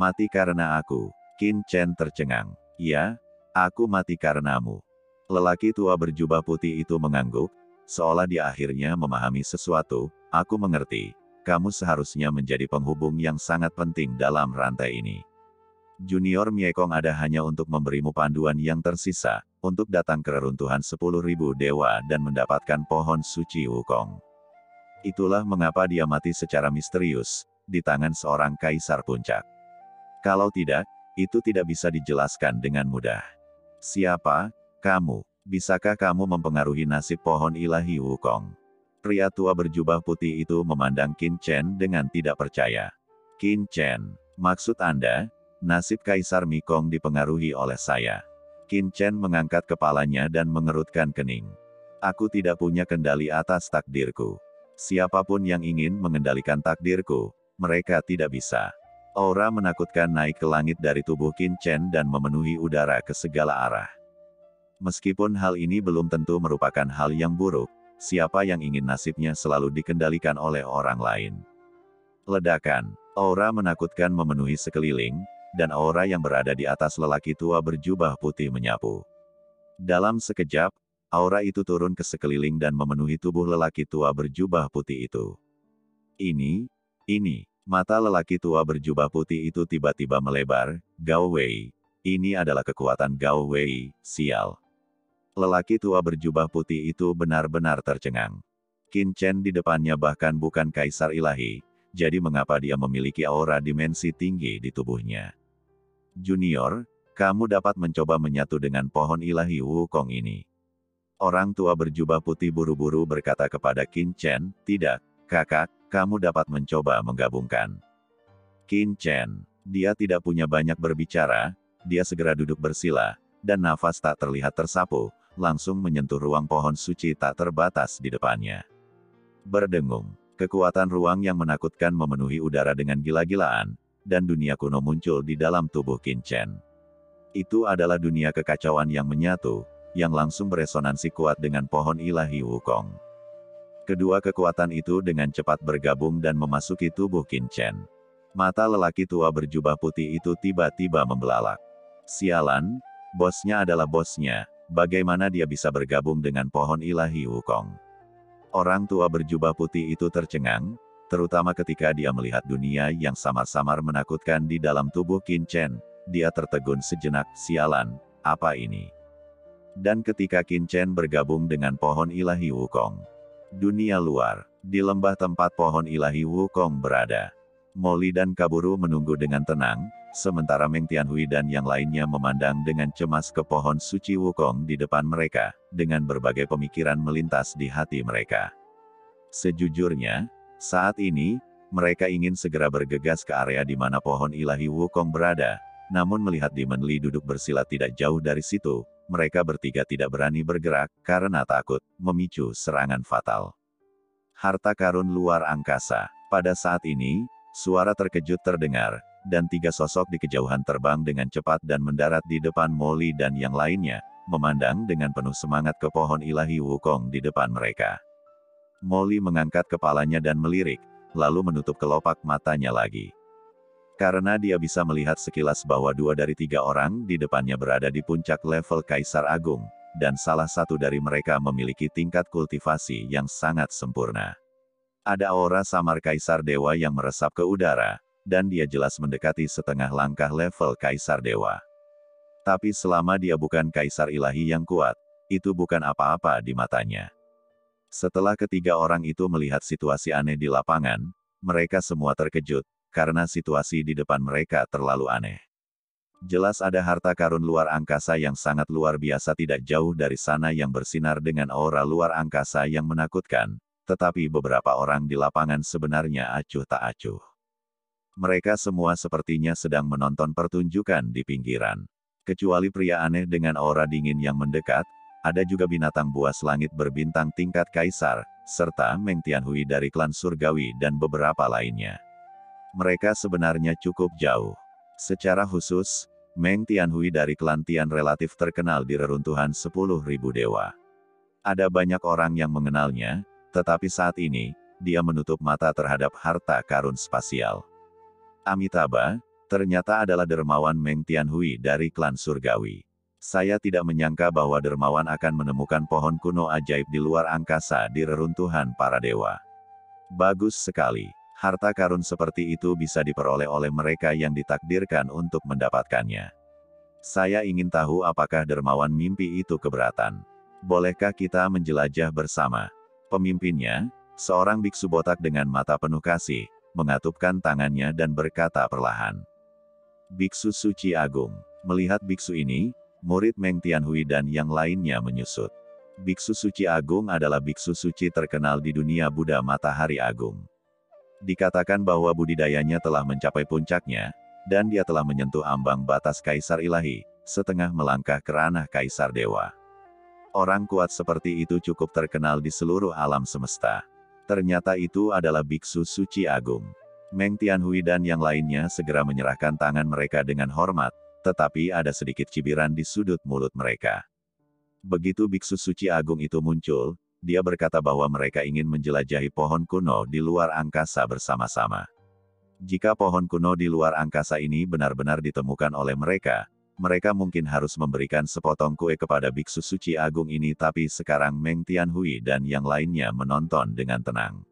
Mati karena aku. Qin Chen tercengang. Ya, aku mati karenamu. Lelaki tua berjubah putih itu mengangguk, seolah dia akhirnya memahami sesuatu. Aku mengerti. Kamu seharusnya menjadi penghubung yang sangat penting dalam rantai ini. Junior Miekong ada hanya untuk memberimu panduan yang tersisa, untuk datang ke reruntuhan 10.000 dewa dan mendapatkan pohon suci Wukong. Itulah mengapa dia mati secara misterius, di tangan seorang kaisar puncak. Kalau tidak, itu tidak bisa dijelaskan dengan mudah. Siapa? Kamu. Bisakah kamu mempengaruhi nasib pohon ilahi Wukong? Pria tua berjubah putih itu memandang Qin Chen dengan tidak percaya. Qin Chen, maksud Anda, nasib Kaisar Mikong dipengaruhi oleh saya. Qin Chen mengangkat kepalanya dan mengerutkan kening. Aku tidak punya kendali atas takdirku. Siapapun yang ingin mengendalikan takdirku, mereka tidak bisa. Aura menakutkan naik ke langit dari tubuh Qin Chen dan memenuhi udara ke segala arah. Meskipun hal ini belum tentu merupakan hal yang buruk, siapa yang ingin nasibnya selalu dikendalikan oleh orang lain? Ledakan, aura menakutkan memenuhi sekeliling, dan aura yang berada di atas lelaki tua berjubah putih menyapu. Dalam sekejap, aura itu turun ke sekeliling dan memenuhi tubuh lelaki tua berjubah putih itu. Ini, mata lelaki tua berjubah putih itu tiba-tiba melebar. Gao Wei, ini adalah kekuatan Gao Wei, sial. Lelaki tua berjubah putih itu benar-benar tercengang. Qin Chen di depannya bahkan bukan kaisar ilahi, jadi mengapa dia memiliki aura dimensi tinggi di tubuhnya? Junior, kamu dapat mencoba menyatu dengan pohon ilahi Wukong ini. Orang tua berjubah putih buru-buru berkata kepada Qin Chen, tidak, kakak, kamu dapat mencoba menggabungkan. Qin Chen, dia tidak punya banyak berbicara, dia segera duduk bersila, dan nafas tak terlihat tersapu, langsung menyentuh ruang pohon suci tak terbatas di depannya. Berdengung, kekuatan ruang yang menakutkan memenuhi udara dengan gila-gilaan, dan dunia kuno muncul di dalam tubuh Qin Chen. Itu adalah dunia kekacauan yang menyatu, yang langsung beresonansi kuat dengan pohon ilahi Wukong. Kedua kekuatan itu dengan cepat bergabung dan memasuki tubuh Qin Chen. Mata lelaki tua berjubah putih itu tiba-tiba membelalak. Sialan, bosnya adalah bosnya, bagaimana dia bisa bergabung dengan pohon ilahi Wukong? Orang tua berjubah putih itu tercengang, terutama ketika dia melihat dunia yang samar-samar menakutkan di dalam tubuh Qin Chen. Dia tertegun sejenak, sialan, apa ini? Dan ketika Qin Chen bergabung dengan pohon ilahi Wukong, dunia luar, di lembah tempat pohon ilahi Wukong berada, Molly dan Kaburu menunggu dengan tenang, sementara Meng Tianhui dan yang lainnya memandang dengan cemas ke pohon suci Wukong di depan mereka, dengan berbagai pemikiran melintas di hati mereka. Sejujurnya, saat ini, mereka ingin segera bergegas ke area di mana pohon ilahi Wukong berada, namun melihat Demon Li duduk bersila tidak jauh dari situ, mereka bertiga tidak berani bergerak, karena takut memicu serangan fatal. Harta karun luar angkasa. Pada saat ini, suara terkejut terdengar, dan tiga sosok di kejauhan terbang dengan cepat dan mendarat di depan Molly dan yang lainnya, memandang dengan penuh semangat ke pohon ilahi Wukong di depan mereka. Molly mengangkat kepalanya dan melirik, lalu menutup kelopak matanya lagi. Karena dia bisa melihat sekilas bahwa 2 dari 3 orang di depannya berada di puncak level Kaisar Agung, dan salah satu dari mereka memiliki tingkat kultivasi yang sangat sempurna. Ada aura samar Kaisar Dewa yang meresap ke udara, dan dia jelas mendekati setengah langkah level Kaisar Dewa. Tapi selama dia bukan Kaisar Ilahi yang kuat, itu bukan apa-apa di matanya. Setelah ketiga orang itu melihat situasi aneh di lapangan, mereka semua terkejut, karena situasi di depan mereka terlalu aneh. Jelas ada harta karun luar angkasa yang sangat luar biasa tidak jauh dari sana yang bersinar dengan aura luar angkasa yang menakutkan, tetapi beberapa orang di lapangan sebenarnya acuh tak acuh. Mereka semua sepertinya sedang menonton pertunjukan di pinggiran. Kecuali pria aneh dengan aura dingin yang mendekat, ada juga binatang buas langit berbintang tingkat kaisar, serta Meng Tianhui dari klan surgawi dan beberapa lainnya. Mereka sebenarnya cukup jauh. Secara khusus, Meng Tianhui dari klan Tian relatif terkenal di reruntuhan 10.000 dewa. Ada banyak orang yang mengenalnya, tetapi saat ini, dia menutup mata terhadap harta karun spasial. Amitabha, Ternyata adalah dermawan Meng Tianhui dari klan surgawi. Saya tidak menyangka bahwa dermawan akan menemukan pohon kuno ajaib di luar angkasa di reruntuhan para dewa. Bagus sekali. Harta karun seperti itu bisa diperoleh oleh mereka yang ditakdirkan untuk mendapatkannya. Saya ingin tahu apakah dermawan mimpi itu keberatan. Bolehkah kita menjelajah bersama? Pemimpinnya, seorang biksu botak dengan mata penuh kasih, mengatupkan tangannya dan berkata perlahan. Biksu Suci Agung. Melihat biksu ini, murid Meng Tianhui dan yang lainnya menyusut. Biksu Suci Agung adalah biksu suci terkenal di dunia Buddha Matahari Agung. Dikatakan bahwa budidayanya telah mencapai puncaknya, dan dia telah menyentuh ambang batas Kaisar Ilahi, setengah melangkah ke ranah Kaisar Dewa. Orang kuat seperti itu cukup terkenal di seluruh alam semesta. Ternyata itu adalah Biksu Suci Agung. Meng Tianhui dan yang lainnya segera menyerahkan tangan mereka dengan hormat, tetapi ada sedikit cibiran di sudut mulut mereka. Begitu Biksu Suci Agung itu muncul, dia berkata bahwa mereka ingin menjelajahi pohon kuno di luar angkasa bersama-sama. Jika pohon kuno di luar angkasa ini benar-benar ditemukan oleh mereka, mereka mungkin harus memberikan sepotong kue kepada Biksu Suci Agung ini, tapi sekarang Meng Tianhui dan yang lainnya menonton dengan tenang.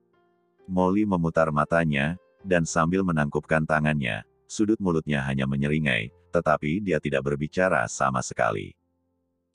Molly memutar matanya, dan sambil menangkupkan tangannya, sudut mulutnya hanya menyeringai, tetapi dia tidak berbicara sama sekali.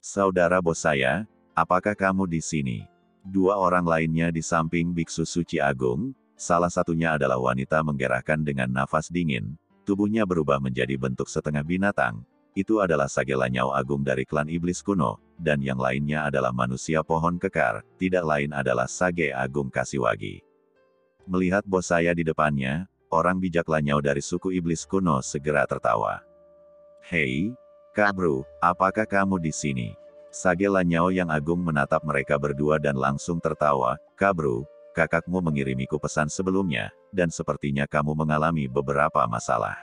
Saudara bos saya, apakah kamu di sini? Dua orang lainnya di samping Biksu Suci Agung, salah satunya adalah wanita menggerakkan dengan nafas dingin, tubuhnya berubah menjadi bentuk setengah binatang. Itu adalah Sage Lanyao Agung dari klan iblis kuno, dan yang lainnya adalah manusia pohon kekar, tidak lain adalah Sage Agung Kasiwagi. Melihat bos saya di depannya, orang bijak Lanyao dari suku iblis kuno segera tertawa. Hei, Kak Bro, apakah kamu di sini? Sage Lanyao yang agung menatap mereka berdua dan langsung tertawa. Kak Bro, kakakmu mengirimiku pesan sebelumnya, dan sepertinya kamu mengalami beberapa masalah.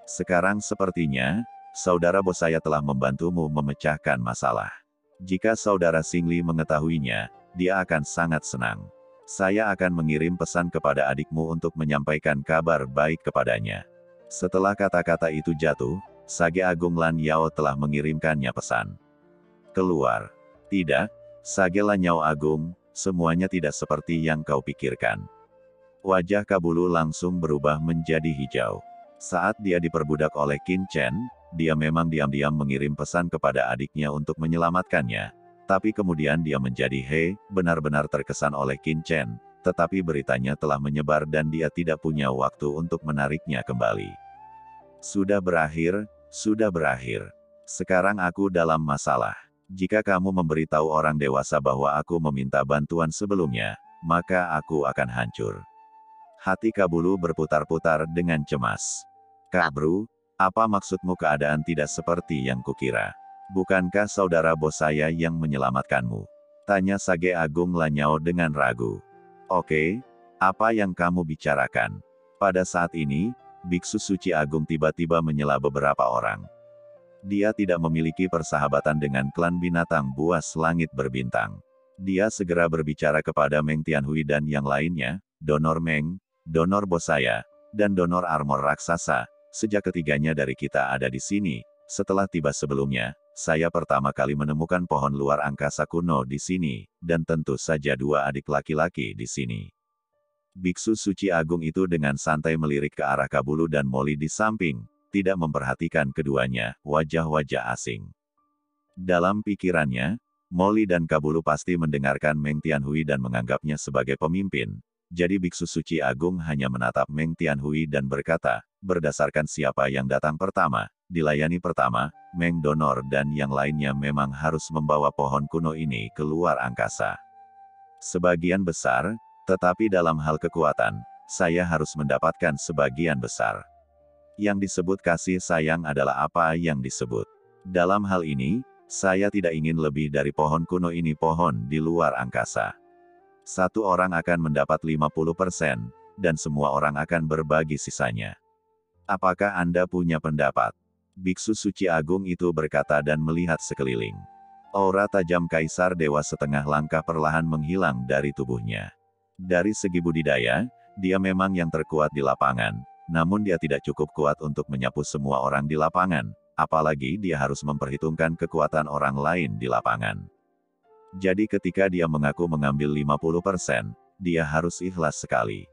Sekarang sepertinya, saudara bos saya telah membantumu memecahkan masalah. Jika saudara Xingli mengetahuinya, dia akan sangat senang. Saya akan mengirim pesan kepada adikmu untuk menyampaikan kabar baik kepadanya. Setelah kata-kata itu jatuh, Sage Agung Lanyao telah mengirimkannya pesan. Keluar. Tidak, Sage Lanyao Agung, semuanya tidak seperti yang kau pikirkan. Wajah Kabulu langsung berubah menjadi hijau. Saat dia diperbudak oleh Qin Chen, dia memang diam-diam mengirim pesan kepada adiknya untuk menyelamatkannya. Tapi kemudian dia menjadi benar-benar terkesan oleh Qin Chen, tetapi beritanya telah menyebar dan dia tidak punya waktu untuk menariknya kembali. Sudah berakhir, sudah berakhir. Sekarang aku dalam masalah. Jika kamu memberitahu orang dewasa bahwa aku meminta bantuan sebelumnya, maka aku akan hancur. Hati Kabulu berputar-putar dengan cemas. Kak Bro, apa maksudmu keadaan tidak seperti yang kukira? Bukankah saudara bos saya yang menyelamatkanmu? Tanya Sage Agung Lanyao dengan ragu. Oke, apa yang kamu bicarakan? Pada saat ini, Biksu Suci Agung tiba-tiba menyela beberapa orang. Dia tidak memiliki persahabatan dengan klan binatang buas langit berbintang. Dia segera berbicara kepada Meng Tianhui dan yang lainnya, Donor Meng, donor bos saya, dan donor armor raksasa. Sejak ketiganya dari kita ada di sini, setelah tiba sebelumnya, saya pertama kali menemukan pohon luar angkasa kuno di sini, dan tentu saja dua adik laki-laki di sini. Biksu Suci Agung itu dengan santai melirik ke arah Kabulu dan Molly di samping, tidak memperhatikan keduanya, wajah-wajah asing. Dalam pikirannya, Molly dan Kabulu pasti mendengarkan Meng Tianhui dan menganggapnya sebagai pemimpin. Jadi Biksu Suci Agung hanya menatap Meng Tianhui dan berkata, berdasarkan siapa yang datang pertama, dilayani pertama, Meng Donor dan yang lainnya memang harus membawa pohon kuno ini ke luar angkasa. Sebagian besar, tetapi dalam hal kekuatan, saya harus mendapatkan sebagian besar. Yang disebut kasih sayang adalah apa yang disebut. Dalam hal ini, saya tidak ingin lebih dari pohon kuno ini, pohon di luar angkasa. Satu orang akan mendapat 50%, dan semua orang akan berbagi sisanya. Apakah Anda punya pendapat? Biksu Suci Agung itu berkata dan melihat sekeliling. Aura tajam Kaisar Dewa setengah langkah perlahan menghilang dari tubuhnya. Dari segi budidaya, dia memang yang terkuat di lapangan. Namun dia tidak cukup kuat untuk menyapu semua orang di lapangan, apalagi dia harus memperhitungkan kekuatan orang lain di lapangan. Jadi ketika dia mengaku mengambil 50%, dia harus ikhlas sekali.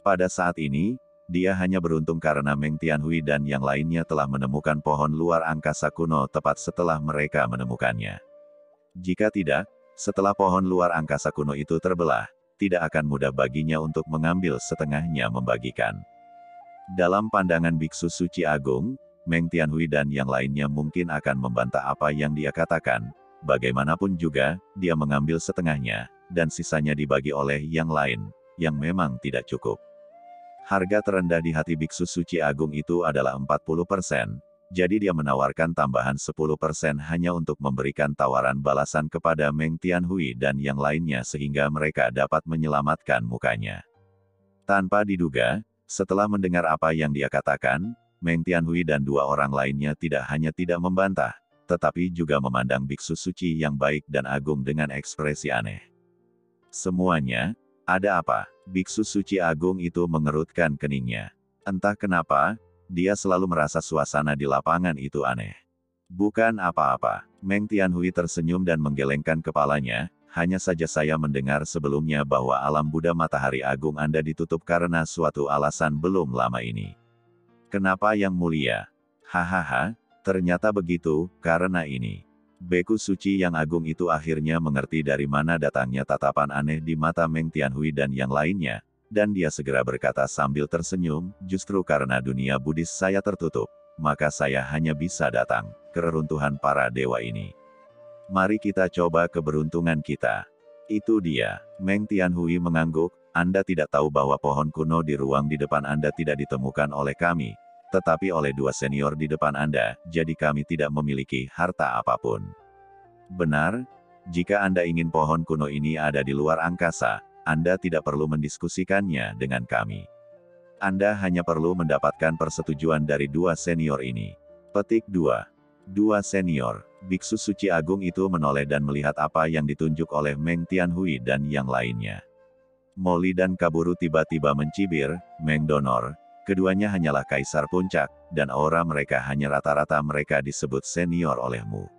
Pada saat ini, dia hanya beruntung karena Meng Tianhui dan yang lainnya telah menemukan pohon luar angkasa kuno tepat setelah mereka menemukannya. Jika tidak, setelah pohon luar angkasa kuno itu terbelah, tidak akan mudah baginya untuk mengambil setengahnya membagikan. Dalam pandangan Biksu Suci Agung, Meng Tianhui dan yang lainnya mungkin akan membantah apa yang dia katakan. Bagaimanapun juga, dia mengambil setengahnya, dan sisanya dibagi oleh yang lain, yang memang tidak cukup. Harga terendah di hati Biksu Suci Agung itu adalah 40%, jadi dia menawarkan tambahan 10% hanya untuk memberikan tawaran balasan kepada Meng Tianhui dan yang lainnya sehingga mereka dapat menyelamatkan mukanya. Tanpa diduga, setelah mendengar apa yang dia katakan, Meng Tianhui dan dua orang lainnya tidak hanya tidak membantah, tetapi juga memandang Biksu Suci yang baik dan agung dengan ekspresi aneh. Semuanya, ada apa? Biksu Suci Agung itu mengerutkan keningnya. Entah kenapa, dia selalu merasa suasana di lapangan itu aneh. Bukan apa-apa. Meng Tianhui tersenyum dan menggelengkan kepalanya, hanya saja saya mendengar sebelumnya bahwa alam Buddha Matahari Agung Anda ditutup karena suatu alasan belum lama ini. Kenapa yang mulia? Hahaha, ternyata begitu, karena ini. Beku suci yang agung itu akhirnya mengerti dari mana datangnya tatapan aneh di mata Meng Tianhui dan yang lainnya, dan dia segera berkata sambil tersenyum, justru karena dunia Buddhis saya tertutup, maka saya hanya bisa datang ke reruntuhan para dewa ini. Mari kita coba keberuntungan kita. Itu dia. Meng Tianhui mengangguk, Anda tidak tahu bahwa pohon kuno di ruang di depan Anda tidak ditemukan oleh kami, tetapi oleh dua senior di depan Anda, jadi kami tidak memiliki harta apapun. Benar, jika Anda ingin pohon kuno ini ada di luar angkasa, Anda tidak perlu mendiskusikannya dengan kami. Anda hanya perlu mendapatkan persetujuan dari dua senior ini. Petik 2. Dua senior. Biksu Suci Agung itu menoleh dan melihat apa yang ditunjuk oleh Meng Tianhui dan yang lainnya. Molly dan Kaburu tiba-tiba mencibir, Meng Donor. Keduanya hanyalah kaisar puncak, dan aura mereka hanya rata-rata mereka disebut senior olehmu.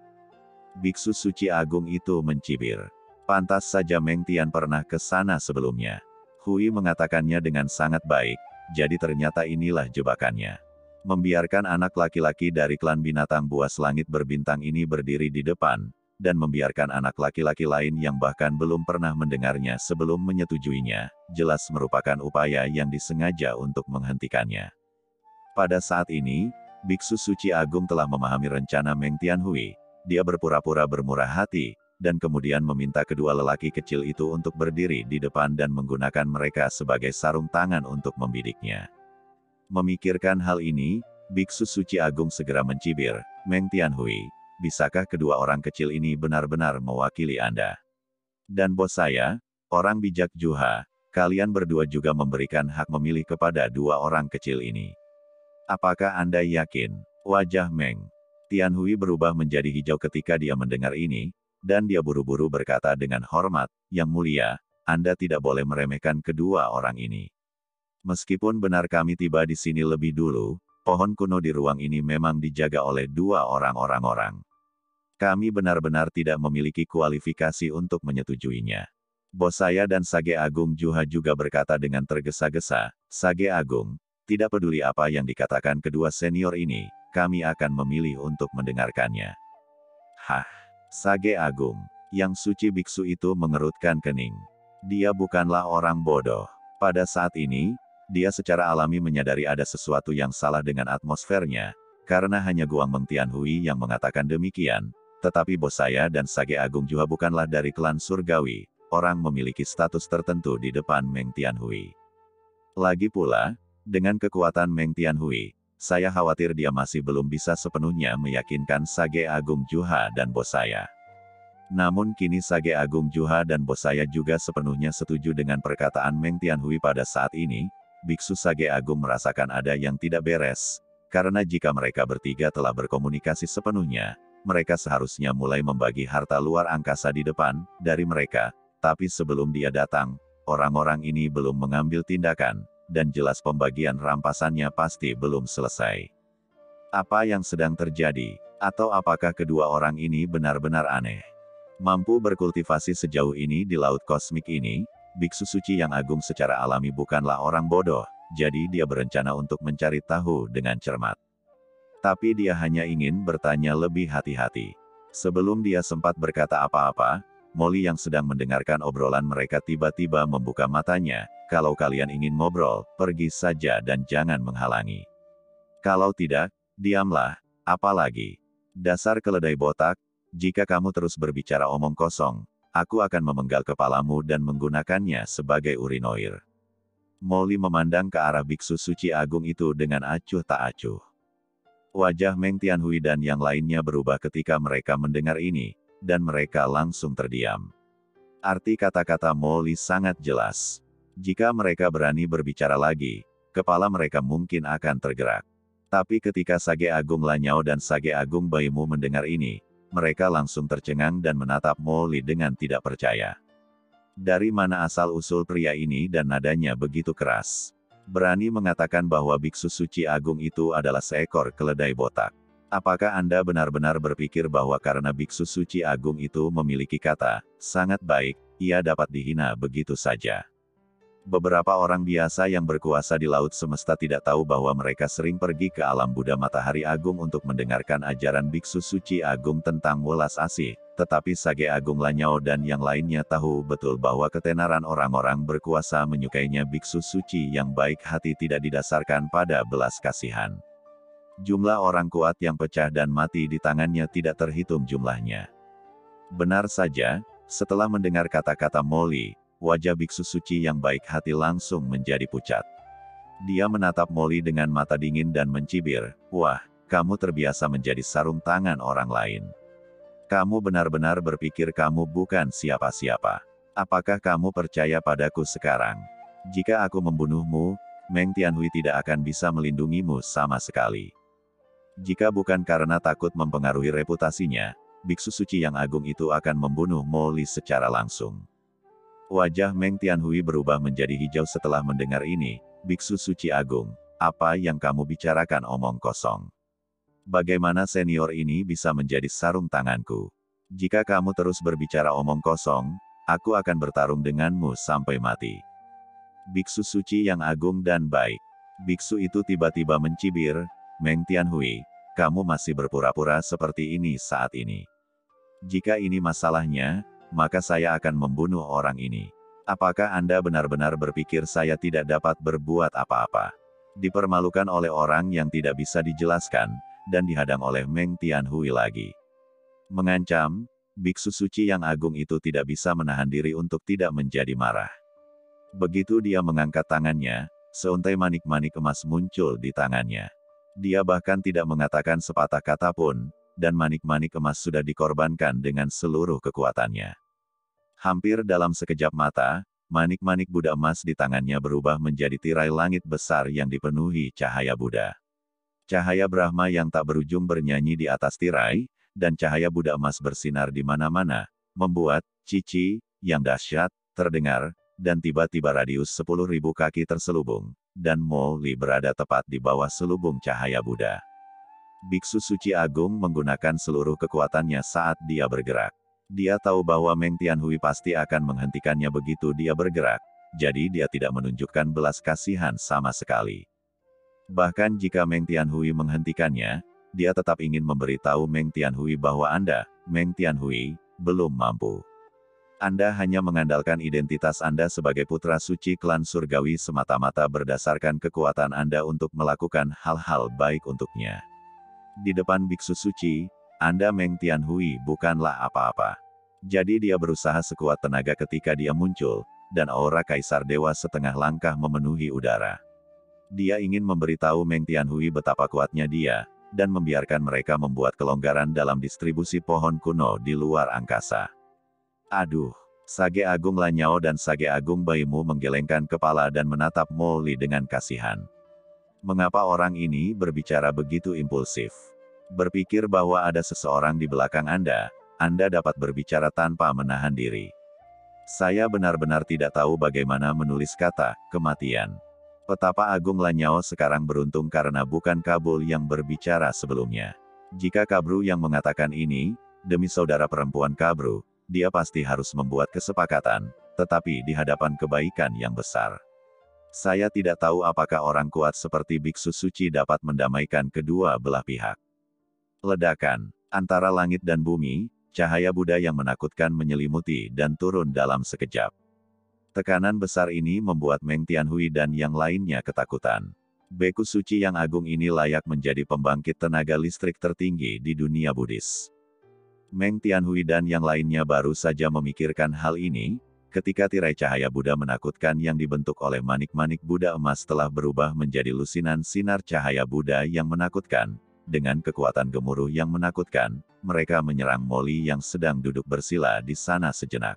Biksu Suci Agung itu mencibir. Pantas saja Meng Tian pernah ke sana sebelumnya. Hui mengatakannya dengan sangat baik, jadi ternyata inilah jebakannya. Membiarkan anak laki-laki dari klan binatang buas langit berbintang ini berdiri di depan, dan membiarkan anak laki-laki lain yang bahkan belum pernah mendengarnya sebelum menyetujuinya, jelas merupakan upaya yang disengaja untuk menghentikannya. Pada saat ini, Biksu Suci Agung telah memahami rencana Meng Tianhui. Dia berpura-pura bermurah hati, dan kemudian meminta kedua lelaki kecil itu untuk berdiri di depan dan menggunakan mereka sebagai sarung tangan untuk membidiknya. Memikirkan hal ini, Biksu Suci Agung segera mencibir, Meng Tianhui, bisakah kedua orang kecil ini benar-benar mewakili Anda? Dan bos saya, orang bijak Juha, kalian berdua juga memberikan hak memilih kepada dua orang kecil ini. Apakah Anda yakin? Wajah Meng Tianhui berubah menjadi hijau ketika dia mendengar ini, dan dia buru-buru berkata dengan hormat, Yang mulia, Anda tidak boleh meremehkan kedua orang ini. Meskipun benar kami tiba di sini lebih dulu, pohon kuno di ruang ini memang dijaga oleh dua orang. Kami benar-benar tidak memiliki kualifikasi untuk menyetujuinya. Bos saya dan Sage Agung Juha juga berkata dengan tergesa-gesa, Sage Agung, tidak peduli apa yang dikatakan kedua senior ini, kami akan memilih untuk mendengarkannya. Hah, Sage Agung, yang suci biksu itu mengerutkan kening. Dia bukanlah orang bodoh. Pada saat ini, dia secara alami menyadari ada sesuatu yang salah dengan atmosfernya, karena hanya Guang Meng Tianhui yang mengatakan demikian. Tetapi bos saya dan Sage Agung Juha bukanlah dari klan surgawi, orang memiliki status tertentu di depan Meng Tianhui. Lagi pula, dengan kekuatan Meng Tianhui, saya khawatir dia masih belum bisa sepenuhnya meyakinkan Sage Agung Juha dan bos saya. Namun kini Sage Agung Juha dan bos saya juga sepenuhnya setuju dengan perkataan Meng Tianhui pada saat ini. Biksu Sage Agung merasakan ada yang tidak beres, karena jika mereka bertiga telah berkomunikasi sepenuhnya, mereka seharusnya mulai membagi harta luar angkasa di depan dari mereka, tapi sebelum dia datang, orang-orang ini belum mengambil tindakan, dan jelas pembagian rampasannya pasti belum selesai. Apa yang sedang terjadi? Atau apakah kedua orang ini benar-benar aneh? Mampu berkultivasi sejauh ini di laut kosmik ini, biksu suci yang agung secara alami bukanlah orang bodoh, jadi dia berencana untuk mencari tahu dengan cermat. Tapi dia hanya ingin bertanya lebih hati-hati. Sebelum dia sempat berkata apa-apa, Molly yang sedang mendengarkan obrolan mereka tiba-tiba membuka matanya. Kalau kalian ingin ngobrol, pergi saja dan jangan menghalangi. Kalau tidak, diamlah, apalagi. Dasar keledai botak, jika kamu terus berbicara omong kosong, aku akan memenggal kepalamu dan menggunakannya sebagai urinoir. Molly memandang ke arah biksu suci agung itu dengan acuh tak acuh. Wajah Meng Tianhui dan yang lainnya berubah ketika mereka mendengar ini, dan mereka langsung terdiam. Arti kata-kata Molly sangat jelas. Jika mereka berani berbicara lagi, kepala mereka mungkin akan tergerak. Tapi ketika Sage Agung Lanyao dan Sage Agung Baimu mendengar ini, mereka langsung tercengang dan menatap Molly dengan tidak percaya. Dari mana asal-usul pria ini dan nadanya begitu keras? Berani mengatakan bahwa biksu suci agung itu adalah seekor keledai botak. Apakah Anda benar-benar berpikir bahwa karena biksu suci agung itu memiliki kata, sangat baik, ia dapat dihina begitu saja? Beberapa orang biasa yang berkuasa di laut semesta tidak tahu bahwa mereka sering pergi ke alam Buddha Matahari Agung untuk mendengarkan ajaran biksu suci agung tentang welas asih, tetapi Sage Agung Lanyao dan yang lainnya tahu betul bahwa ketenaran orang-orang berkuasa menyukainya biksu suci yang baik hati tidak didasarkan pada belas kasihan. Jumlah orang kuat yang pecah dan mati di tangannya tidak terhitung jumlahnya. Benar saja, setelah mendengar kata-kata Molly, wajah biksu suci yang baik hati langsung menjadi pucat. Dia menatap Molly dengan mata dingin dan mencibir, "Wah, kamu terbiasa menjadi sarung tangan orang lain. Kamu benar-benar berpikir kamu bukan siapa-siapa. Apakah kamu percaya padaku sekarang? Jika aku membunuhmu, Meng Tianhui tidak akan bisa melindungimu sama sekali." Jika bukan karena takut mempengaruhi reputasinya, biksu suci yang agung itu akan membunuh Molly secara langsung. Wajah Meng Tianhui berubah menjadi hijau setelah mendengar ini. "Biksu suci agung, apa yang kamu bicarakan omong kosong? Bagaimana senior ini bisa menjadi sarung tanganku? Jika kamu terus berbicara omong kosong, aku akan bertarung denganmu sampai mati." Biksu suci yang agung dan baik. Biksu itu tiba-tiba mencibir, "Meng Tianhui, kamu masih berpura-pura seperti ini saat ini. Jika ini masalahnya, maka saya akan membunuh orang ini. Apakah Anda benar-benar berpikir saya tidak dapat berbuat apa-apa? Dipermalukan oleh orang yang tidak bisa dijelaskan, dan dihadang oleh Meng Tianhui lagi. Mengancam, biksu suci yang agung itu tidak bisa menahan diri untuk tidak menjadi marah. Begitu dia mengangkat tangannya, seuntai manik-manik emas muncul di tangannya. Dia bahkan tidak mengatakan sepatah kata pun, dan manik-manik emas sudah dikorbankan dengan seluruh kekuatannya. Hampir dalam sekejap mata, manik-manik Buddha emas di tangannya berubah menjadi tirai langit besar yang dipenuhi cahaya Buddha. Cahaya Brahma yang tak berujung bernyanyi di atas tirai, dan cahaya Buddha emas bersinar di mana-mana, membuat cici yang dahsyat terdengar, dan tiba-tiba radius 10.000 kaki terselubung, dan Molly berada tepat di bawah selubung cahaya Buddha. Biksu suci agung menggunakan seluruh kekuatannya saat dia bergerak. Dia tahu bahwa Meng Tianhui pasti akan menghentikannya begitu dia bergerak, jadi dia tidak menunjukkan belas kasihan sama sekali. Bahkan jika Meng Tianhui menghentikannya, dia tetap ingin memberitahu Meng Tianhui bahwa Anda, Meng Tianhui, belum mampu. Anda hanya mengandalkan identitas Anda sebagai putra suci klan surgawi semata-mata berdasarkan kekuatan Anda untuk melakukan hal-hal baik untuknya. Di depan biksu suci, Anda Meng Tianhui bukanlah apa-apa. Jadi dia berusaha sekuat tenaga ketika dia muncul, dan aura Kaisar Dewa setengah langkah memenuhi udara. Dia ingin memberitahu Meng Tianhui betapa kuatnya dia, dan membiarkan mereka membuat kelonggaran dalam distribusi pohon kuno di luar angkasa. Aduh, Sage Agung Lanyao dan Sage Agung Baimu menggelengkan kepala dan menatap Molly dengan kasihan. Mengapa orang ini berbicara begitu impulsif? Berpikir bahwa ada seseorang di belakang Anda dapat berbicara tanpa menahan diri. Saya benar-benar tidak tahu bagaimana menulis kata kematian. Petapa Agung Lanyao sekarang beruntung karena bukan Kabul yang berbicara sebelumnya. Jika Kabru yang mengatakan ini, demi saudara perempuan Kabru, dia pasti harus membuat kesepakatan, tetapi di hadapan kebaikan yang besar. Saya tidak tahu apakah orang kuat seperti biksu suci dapat mendamaikan kedua belah pihak. Ledakan, antara langit dan bumi, cahaya Buddha yang menakutkan menyelimuti dan turun dalam sekejap. Tekanan besar ini membuat Meng Tianhui dan yang lainnya ketakutan. Beku suci yang agung ini layak menjadi pembangkit tenaga listrik tertinggi di dunia Buddhis. Meng Tianhui dan yang lainnya baru saja memikirkan hal ini, ketika tirai cahaya Buddha menakutkan yang dibentuk oleh manik-manik Buddha emas telah berubah menjadi lusinan sinar cahaya Buddha yang menakutkan. Dengan kekuatan gemuruh yang menakutkan, mereka menyerang Molly yang sedang duduk bersila di sana sejenak.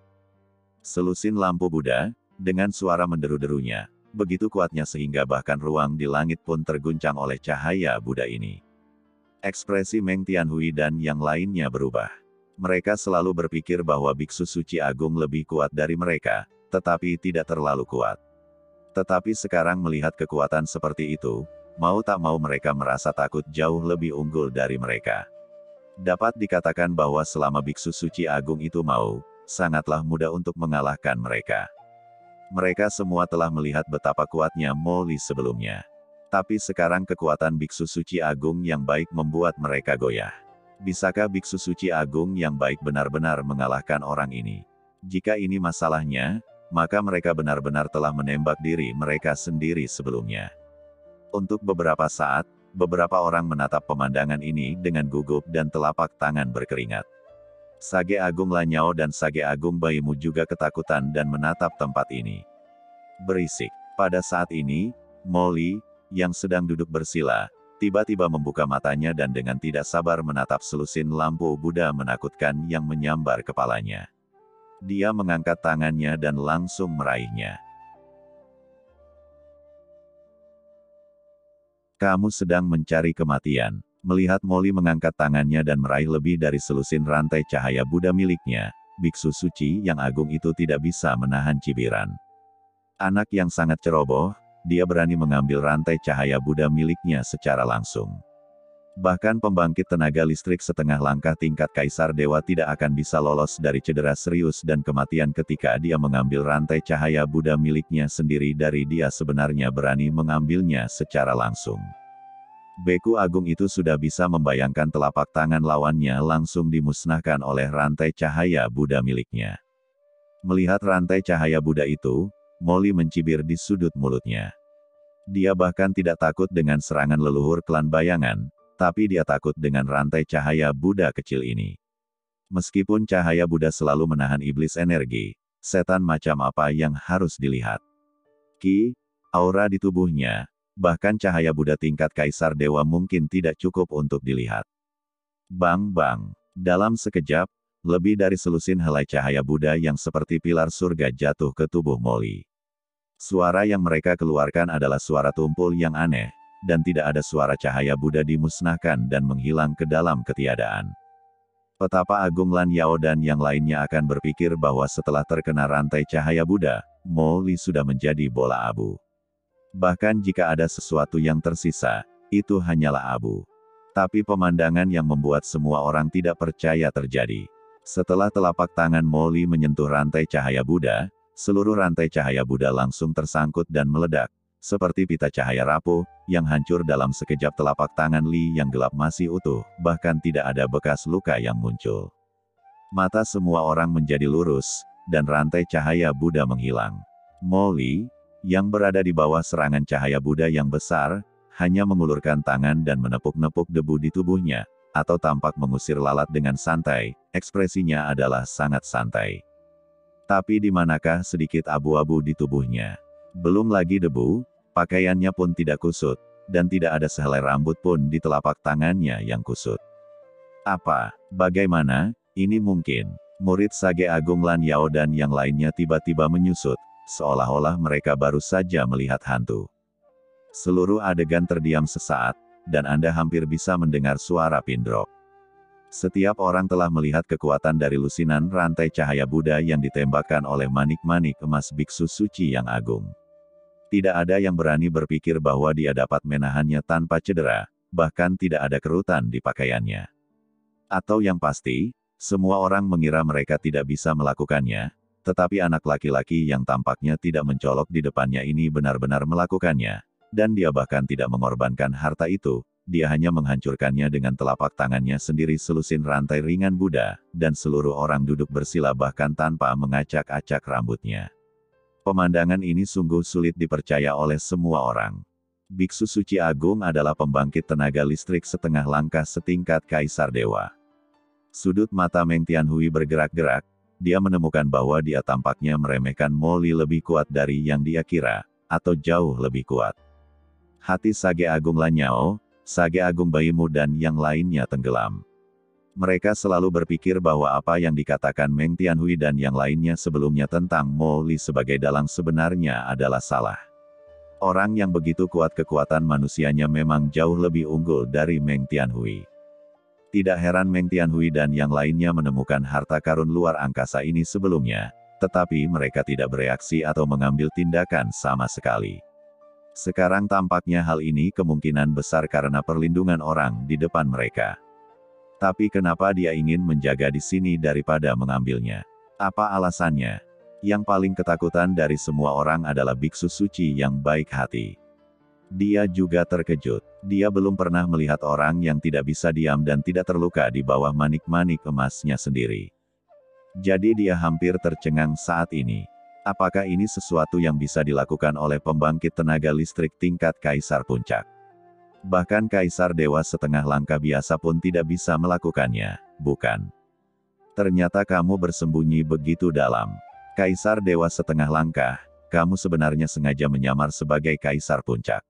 Selusin lampu Buddha, dengan suara menderu-derunya, begitu kuatnya sehingga bahkan ruang di langit pun terguncang oleh cahaya Buddha ini. Ekspresi Meng Tianhui dan yang lainnya berubah. Mereka selalu berpikir bahwa biksu suci agung lebih kuat dari mereka, tetapi tidak terlalu kuat. Tetapi sekarang melihat kekuatan seperti itu, mau tak mau mereka merasa takut jauh lebih unggul dari mereka. Dapat dikatakan bahwa selama biksu suci agung itu mau, sangatlah mudah untuk mengalahkan mereka. Mereka semua telah melihat betapa kuatnya Molly sebelumnya. Tapi sekarang kekuatan biksu suci agung yang baik membuat mereka goyah. Bisakah biksu suci agung yang baik benar-benar mengalahkan orang ini? Jika ini masalahnya, maka mereka benar-benar telah menembak diri mereka sendiri sebelumnya. Untuk beberapa saat, beberapa orang menatap pemandangan ini dengan gugup dan telapak tangan berkeringat. Sage Agung Lanyao dan Sage Agung Baimu juga ketakutan dan menatap tempat ini. Berisik. Pada saat ini, Molly, yang sedang duduk bersila, tiba-tiba membuka matanya dan dengan tidak sabar menatap selusin lampu Buddha menakutkan yang menyambar kepalanya. Dia mengangkat tangannya dan langsung meraihnya. Kamu sedang mencari kematian. Melihat Molly mengangkat tangannya dan meraih lebih dari selusin rantai cahaya Buddha miliknya, biksu suci yang agung itu tidak bisa menahan cibiran. Anak yang sangat ceroboh, dia berani mengambil rantai cahaya Buddha miliknya secara langsung. Bahkan pembangkit tenaga listrik setengah langkah tingkat Kaisar Dewa tidak akan bisa lolos dari cedera serius dan kematian ketika dia mengambil rantai cahaya Buddha miliknya sendiri dari dia sebenarnya berani mengambilnya secara langsung. Beku agung itu sudah bisa membayangkan telapak tangan lawannya langsung dimusnahkan oleh rantai cahaya Buddha miliknya. Melihat rantai cahaya Buddha itu, Molly mencibir di sudut mulutnya. Dia bahkan tidak takut dengan serangan leluhur klan bayangan, tapi dia takut dengan rantai cahaya Buddha kecil ini. Meskipun cahaya Buddha selalu menahan iblis energi, setan macam apa yang harus dilihat? Aura di tubuhnya, bahkan cahaya Buddha tingkat Kaisar Dewa mungkin tidak cukup untuk dilihat. Bang-bang. Dalam sekejap, lebih dari selusin helai cahaya Buddha yang seperti pilar surga jatuh ke tubuh Molly. Suara yang mereka keluarkan adalah suara tumpul yang aneh, dan tidak ada suara cahaya Buddha dimusnahkan dan menghilang ke dalam ketiadaan. Petapa Agung Lanyao dan yang lainnya akan berpikir bahwa setelah terkena rantai cahaya Buddha, Molly sudah menjadi bola abu. Bahkan jika ada sesuatu yang tersisa, itu hanyalah abu. Tapi pemandangan yang membuat semua orang tidak percaya terjadi. Setelah telapak tangan Molly menyentuh rantai cahaya Buddha, seluruh rantai cahaya Buddha langsung tersangkut dan meledak, seperti pita cahaya rapuh, yang hancur dalam sekejap telapak tangan Li yang gelap masih utuh, bahkan tidak ada bekas luka yang muncul. Mata semua orang menjadi lurus, dan rantai cahaya Buddha menghilang. Molly, yang berada di bawah serangan cahaya Buddha yang besar, hanya mengulurkan tangan dan menepuk-nepuk debu di tubuhnya, atau tampak mengusir lalat dengan santai, ekspresinya adalah sangat santai. Tapi di manakah sedikit abu-abu di tubuhnya? Belum lagi debu, pakaiannya pun tidak kusut, dan tidak ada sehelai rambut pun di telapak tangannya yang kusut. Apa? Bagaimana? Ini mungkin? Murid Sage Agung Lanyao dan yang lainnya tiba-tiba menyusut, seolah-olah mereka baru saja melihat hantu. Seluruh adegan terdiam sesaat, dan Anda hampir bisa mendengar suara pin drop. Setiap orang telah melihat kekuatan dari lusinan rantai cahaya Buddha yang ditembakkan oleh manik-manik emas biksu suci yang agung. Tidak ada yang berani berpikir bahwa dia dapat menahannya tanpa cedera, bahkan tidak ada kerutan di pakaiannya. Atau yang pasti, semua orang mengira mereka tidak bisa melakukannya, tetapi anak laki-laki yang tampaknya tidak mencolok di depannya ini benar-benar melakukannya, dan dia bahkan tidak mengorbankan harta itu, dia hanya menghancurkannya dengan telapak tangannya sendiri selusin rantai ringan Buddha, dan seluruh orang duduk bersila bahkan tanpa mengacak-acak rambutnya. Pemandangan ini sungguh sulit dipercaya oleh semua orang. Biksu Suci Agung adalah pembangkit tenaga listrik setengah langkah setingkat Kaisar Dewa. Sudut mata Meng Tianhui bergerak-gerak, dia menemukan bahwa dia tampaknya meremehkan Mo Li lebih kuat dari yang dia kira, atau jauh lebih kuat. Hati Sage Agung Lanyao, Sage Agung Baimu dan yang lainnya tenggelam. Mereka selalu berpikir bahwa apa yang dikatakan Meng Tianhui dan yang lainnya sebelumnya tentang Mo Li sebagai dalang sebenarnya adalah salah. Orang yang begitu kuat kekuatan manusianya memang jauh lebih unggul dari Meng Tianhui. Tidak heran Meng Tianhui dan yang lainnya menemukan harta karun luar angkasa ini sebelumnya, tetapi mereka tidak bereaksi atau mengambil tindakan sama sekali. Sekarang tampaknya hal ini kemungkinan besar karena perlindungan orang di depan mereka. Tapi kenapa dia ingin menjaga di sini daripada mengambilnya? Apa alasannya? Yang paling ketakutan dari semua orang adalah biksu suci yang baik hati. Dia juga terkejut. Dia belum pernah melihat orang yang tidak bisa diam dan tidak terluka di bawah manik-manik emasnya sendiri. Jadi dia hampir tercengang saat ini. Apakah ini sesuatu yang bisa dilakukan oleh pembangkit tenaga listrik tingkat Kaisar Puncak? Bahkan Kaisar Dewa setengah langkah biasa pun tidak bisa melakukannya, bukan? Ternyata kamu bersembunyi begitu dalam. Kaisar Dewa setengah langkah, kamu sebenarnya sengaja menyamar sebagai Kaisar Puncak.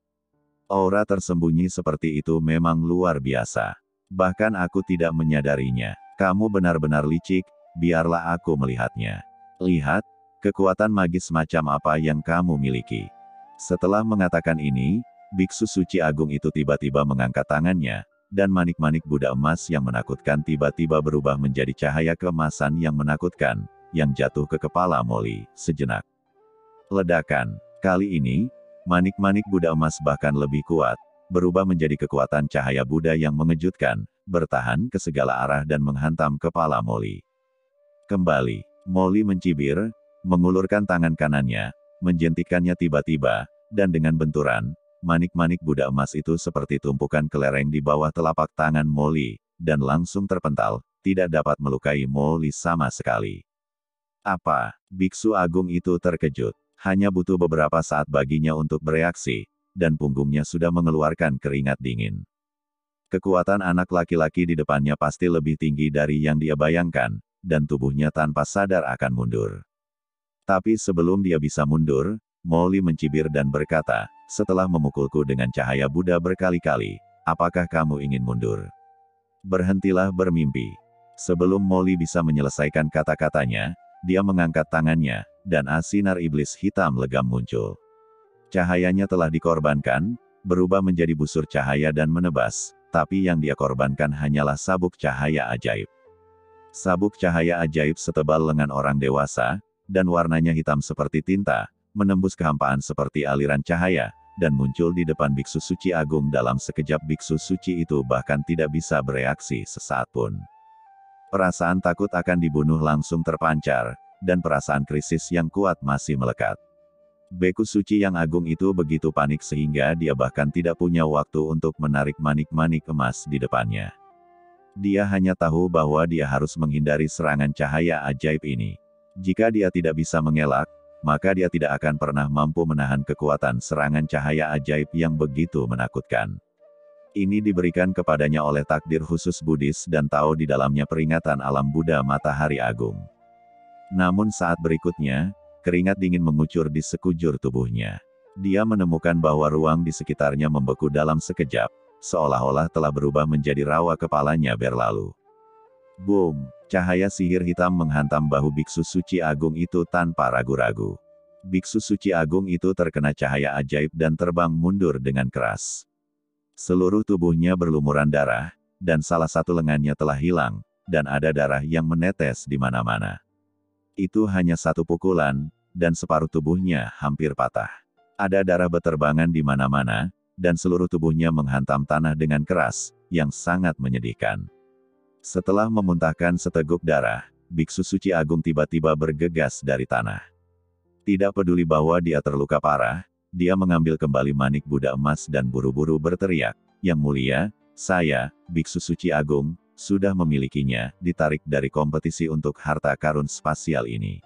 Aura tersembunyi seperti itu memang luar biasa. Bahkan aku tidak menyadarinya. Kamu benar-benar licik, biarlah aku melihatnya. Lihat, kekuatan magis macam apa yang kamu miliki. Setelah mengatakan ini, Biksu Suci Agung itu tiba-tiba mengangkat tangannya, dan manik-manik Buddha emas yang menakutkan tiba-tiba berubah menjadi cahaya keemasan yang menakutkan, yang jatuh ke kepala Mo Li, sejenak. Ledakan. Kali ini, manik-manik Buddha emas bahkan lebih kuat, berubah menjadi kekuatan cahaya Buddha yang mengejutkan, bertahan ke segala arah dan menghantam kepala Mo Li. Kembali, Mo Li mencibir, mengulurkan tangan kanannya, menjentikannya tiba-tiba, dan dengan benturan, manik-manik Buddha emas itu seperti tumpukan kelereng di bawah telapak tangan Mo Li, dan langsung terpental, tidak dapat melukai Mo Li sama sekali. Apa? Biksu Agung itu terkejut. Hanya butuh beberapa saat baginya untuk bereaksi, dan punggungnya sudah mengeluarkan keringat dingin. Kekuatan anak laki-laki di depannya pasti lebih tinggi dari yang dia bayangkan, dan tubuhnya tanpa sadar akan mundur. Tapi sebelum dia bisa mundur, Mo Li mencibir dan berkata, setelah memukulku dengan cahaya Buddha berkali-kali, apakah kamu ingin mundur? Berhentilah bermimpi. Sebelum Mo Li bisa menyelesaikan kata-katanya, dia mengangkat tangannya, dan sinar iblis hitam legam muncul. Cahayanya telah dikorbankan, berubah menjadi busur cahaya dan menebas, tapi yang dia korbankan hanyalah sabuk cahaya ajaib. Sabuk cahaya ajaib setebal lengan orang dewasa, dan warnanya hitam seperti tinta, menembus kehampaan seperti aliran cahaya, dan muncul di depan Biksu Suci Agung. Dalam sekejap Biksu Suci itu bahkan tidak bisa bereaksi sesaat pun. Perasaan takut akan dibunuh langsung terpancar, dan perasaan krisis yang kuat masih melekat. Biksu Suci yang agung itu begitu panik sehingga dia bahkan tidak punya waktu untuk menarik manik-manik emas di depannya. Dia hanya tahu bahwa dia harus menghindari serangan cahaya ajaib ini. Jika dia tidak bisa mengelak, maka dia tidak akan pernah mampu menahan kekuatan serangan cahaya ajaib yang begitu menakutkan. Ini diberikan kepadanya oleh takdir khusus Buddhis dan tahu di dalamnya peringatan alam Buddha Matahari Agung. Namun saat berikutnya, keringat dingin mengucur di sekujur tubuhnya. Dia menemukan bahwa ruang di sekitarnya membeku dalam sekejap, seolah-olah telah berubah menjadi rawa kepalanya berlalu. Boom! Cahaya sihir hitam menghantam bahu Biksu Suci Agung itu tanpa ragu-ragu. Biksu Suci Agung itu terkena cahaya ajaib dan terbang mundur dengan keras. Seluruh tubuhnya berlumuran darah, dan salah satu lengannya telah hilang, dan ada darah yang menetes di mana-mana. Itu hanya satu pukulan, dan separuh tubuhnya hampir patah. Ada darah beterbangan di mana-mana, dan seluruh tubuhnya menghantam tanah dengan keras, yang sangat menyedihkan. Setelah memuntahkan seteguk darah, biksu suci agung tiba-tiba bergegas dari tanah. Tidak peduli bahwa dia terluka parah, dia mengambil kembali manik Buddha emas dan buru-buru berteriak, "Yang mulia, saya, biksu suci agung, sudah memilikinya, ditarik dari kompetisi untuk harta karun spasial ini."